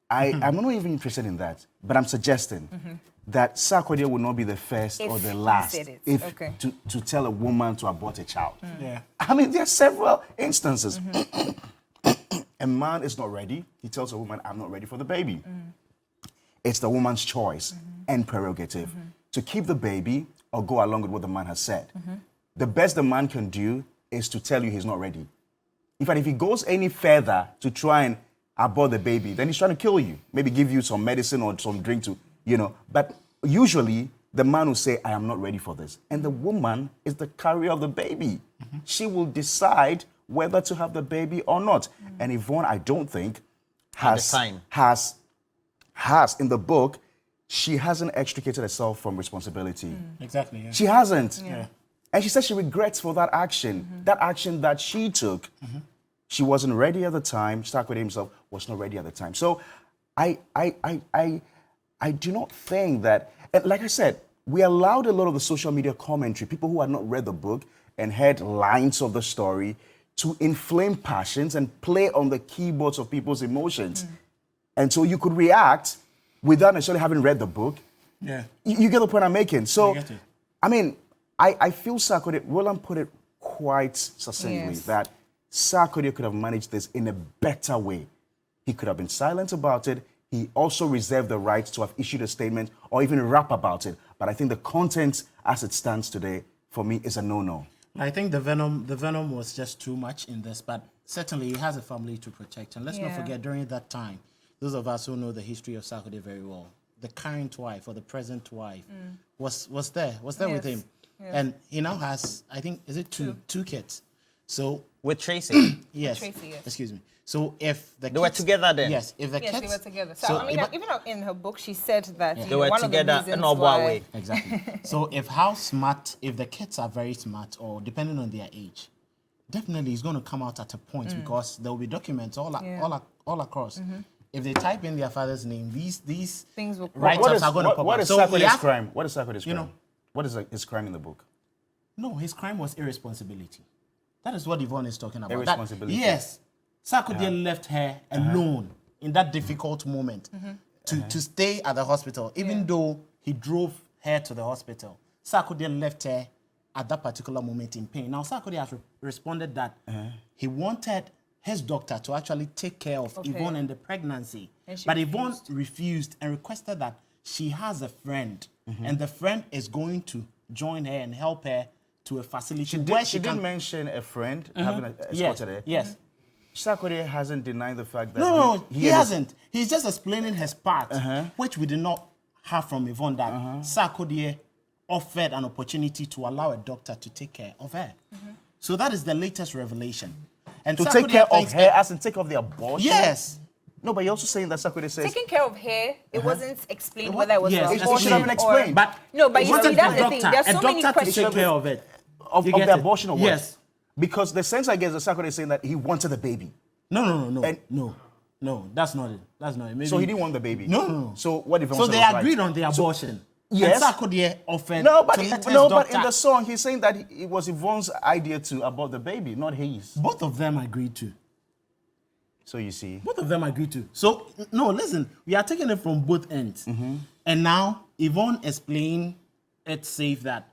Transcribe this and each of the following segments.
I'm not even interested in that, but I'm suggesting that Sarkodie will not be the first or the last to tell a woman to abort a child. Yeah. I mean, there are several instances. A man is not ready. He tells a woman, I'm not ready for the baby. It's the woman's choice and prerogative to keep the baby or go along with what the man has said. The best the man can do is to tell you he's not ready. In fact, if he goes any further to try and abort the baby, then he's trying to kill you. Maybe give you some medicine or some drink to, But usually, the man will say, I am not ready for this. And the woman is the carrier of the baby. She will decide whether to have the baby or not. And Yvonne, I don't think, has in the book, she hasn't extricated herself from responsibility. Exactly. Yeah. She hasn't. Yeah. And she says she regrets for that action that she took. She wasn't ready at the time. Sarkodie himself was not ready at the time. So I do not think that, and like I said, we allowed a lot of the social media commentary, people who had not read the book and heard lines of the story, to inflame passions and play on the keyboards of people's emotions. And so you could react without necessarily having read the book. Yeah. You get the point I'm making. So, I get it. I mean, I feel Sarkodie, Roland put it quite succinctly, that Sarkodie could have managed this in a better way. He could have been silent about it. He also reserved the right to have issued a statement or even rap about it. But I think the content as it stands today, for me, is a no-no. I think the venom was just too much in this, but certainly he has a family to protect. And let's not forget, during that time, those of us who know the history of Sarkodie very well, the current wife or the present wife was there with him. Yes. And he now has, I think, is it two kids? So with Tracy? Yes. With Tracy, yes. Excuse me. So if the they were together then? Yes, if the kids... they were together. So I mean, even in her book, she said that they were one together of the in reasons a why... way. Exactly. So if the kids are very smart, or depending on their age, definitely it's going to come out at a point because there will be documents all across. If they type in their father's name, these things will write-ups are going to pop up. What is Sarkodie's crime? What is Sarkodie's crime? What is his crime in the book? No, his crime was irresponsibility. That is what Yvonne is talking about. Irresponsibility. Yes. Sarkodie left her alone in that difficult moment to stay at the hospital, even though he drove her to the hospital. Sarkodie left her at that particular moment in pain. Now, Sarkodie has responded that he wanted his doctor to actually take care of Yvonne and the pregnancy. But Yvonne refused and requested that she has a friend, and the friend is going to join her and help her to a facility She didn't mention a friend having escorted her. Yes. Sarkodie hasn't denied the fact that... No, he hasn't. He's just explaining his part, which we did not have from Yvonne, that Sarkodie offered an opportunity to allow a doctor to take care of her. So that is the latest revelation. And to take care of her, as in take care of the abortion? Yes. No, but you're also saying that Sarkodie says... Taking care of her, it wasn't explained whether it was yes, an it should have been explained. But no, but he you wanted see, that's the a thing. doctor, There's so many questions. to take care of it. Of the abortion or what? Yes. Because the sense I get is that Sarkodie is saying that he wanted the baby. No, that's not it. That's not it. Maybe, So he didn't want the baby? No. So what if... So they agreed on the abortion. Yes. And Sarkodie offered but to let his but doctor. in the song, he's saying that it was Yvonne's idea to abort the baby, not his. Both of them agreed to. So you see... Both of them agreed to. So, no, listen, we are taking it from both ends. And now, Yvonne is playing it safe that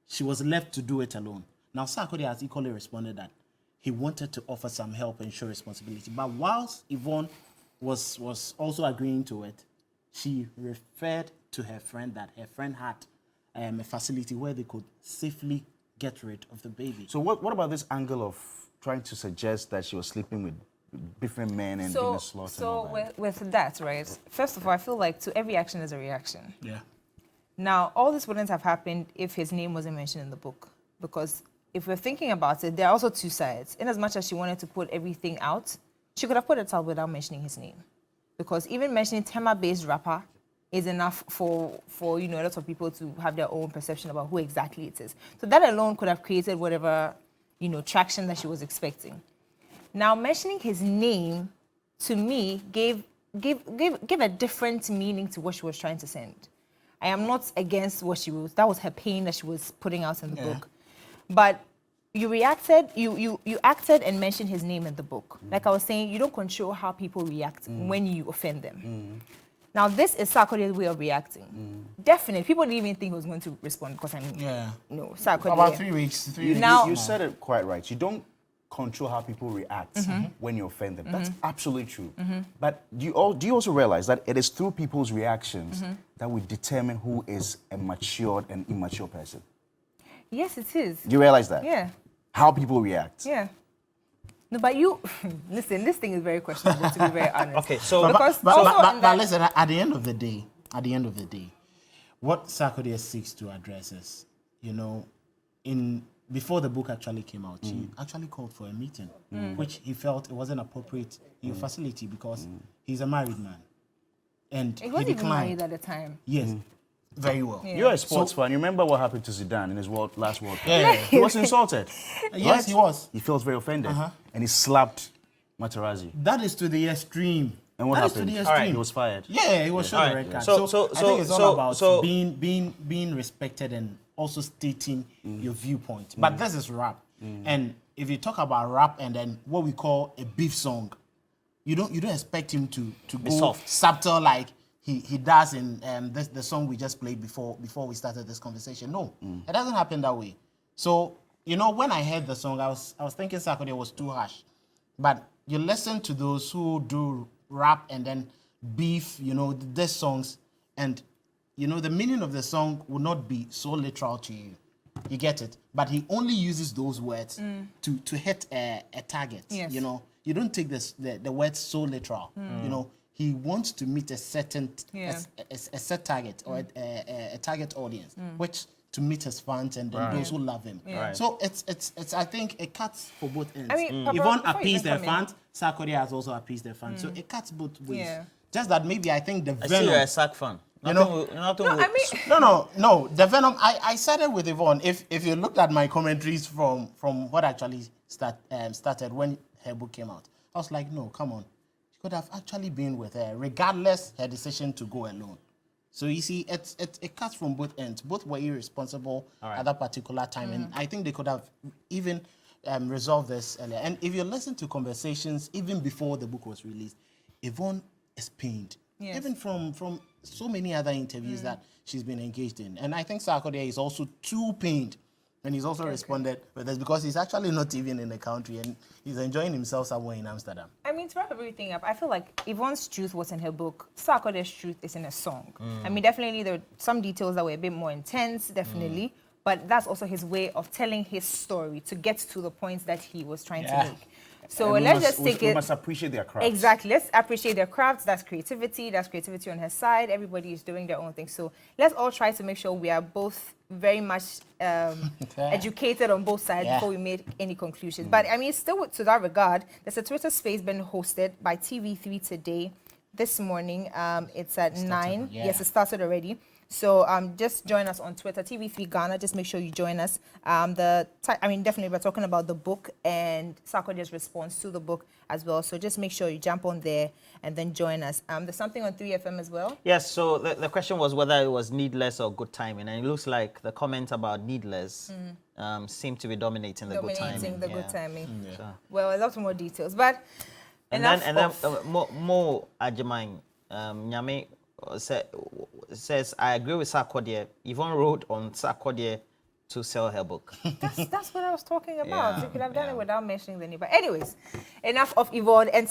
she was left to do it alone. Now, Sarkodie has equally responded that he wanted to offer some help and show responsibility. But whilst Yvonne was also agreeing to it, she referred to her friend that her friend had a facility where they could safely get rid of the baby. So what about this angle of trying to suggest that she was sleeping with different men and being a slaughter? So with that, right, first of all, I feel like to every action is a reaction. Yeah. Now, all this wouldn't have happened if his name wasn't mentioned in the book. Because if we're thinking about it, there are also two sides. In as much as she wanted to put everything out, she could have put it out without mentioning his name. Because even mentioning Tema-based rapper is enough for a lot of people to have their own perception about who exactly it is. So that alone could have created whatever, traction that she was expecting. Now, mentioning his name, to me, gave a different meaning to what she was trying to send. I am not against what she was. That was her pain that she was putting out in the book. But you reacted, you acted and mentioned his name in the book. Like I was saying, you don't control how people react when you offend them. Now, this is Sarkodie's way of reacting. Definitely, people didn't even think he was going to respond because no, Sarkodie. About 3 weeks. You said it quite right. You don't control how people react when you offend them. That's absolutely true. But do you also realize that it is through people's reactions that we determine who is a matured and immature person? Yes, it is. Do you realize that? Yeah. How people react. Yeah. No, but you listen. This thing is very questionable, to be very honest. Okay, so but listen. At the end of the day, what Sarkodie seeks to address is, before the book actually came out, he actually called for a meeting, which he felt it wasn't appropriate in your facility because he's a married man, and he wasn't even married at the time. Yes. Very well. Yeah. You're a sports fan. You remember what happened to Zidane in his last World Cup? Yeah. He was insulted. Yes, he was. He felt very offended. And he slapped Materazzi. That is to the extreme. And what happened? Is to the extreme. He was fired. Yeah, he was shown the red card. So I think it's all about being respected and also stating your viewpoint. But this is rap. And if you talk about rap and then what we call a beef song, you don't expect him to go soft, subtle like he does in the song we just played before we started this conversation. No, it doesn't happen that way. So, when I heard the song, I was thinking Sarkodie was too harsh. But you listen to those who do rap and then beef, these songs, and, the meaning of the song will not be so literal to you. You get it? But he only uses those words to hit a target. Yes. You don't take the words so literal. He wants to meet a certain a set target or a target audience, which to meet his fans and those who love him. Yeah. So it's I think it cuts for both ends. I mean, Papa, Yvonne before you appeased their even come in- fans, Sarkodie has also appeased their fans. So it cuts both ways. Yeah. Just that maybe I think the I see venom. you're a Sack fan. Nothing No, the venom. I started with Yvonne. If you looked at my commentaries from what actually started when her book came out, I was like, no, come on. She could have actually been with her, regardless her decision to go alone. So you see, it cuts from both ends. Both were irresponsible at that particular time, and I think they could have even resolved this earlier. And if you listen to conversations even before the book was released, Yvonne is pained, even from so many other interviews that she's been engaged in. And I think Sarkodie is also too pained. And he's also responded with this because he's actually not even in the country and he's enjoying himself somewhere in Amsterdam. I mean, to wrap everything up, I feel like Yvonne's truth was in her book. Sarkodie's truth is in a song. I mean, definitely there were some details that were a bit more intense, definitely. But that's also his way of telling his story to get to the points that he was trying to make. So And let's just take it. We must appreciate their craft. Exactly. Let's appreciate their crafts. That's creativity. That's creativity on her side. Everybody is doing their own thing. So let's all try to make sure we are both very much educated on both sides before we make any conclusions. But I mean, still to that regard, there's a Twitter space been hosted by TV3 today, this morning. It's at 9. Yes, it started already. So just join us on Twitter, TV3 Ghana. Just make sure you join us. Definitely we're talking about the book and Sarkodie's response to the book as well. So just make sure you jump on there and then join us. There's something on 3FM as well. Yes, so the question was whether it was needless or good timing. And it looks like the comment about needless seemed to be dominating the good timing. Good timing. Well, a lot more details. But and then Mo Ajimang, Nyame, says, I agree with Sarkodie. Yvonne wrote on Sarkodie to sell her book. That's what I was talking about. You could have done it without mentioning the name. But anyways, enough of Yvonne. And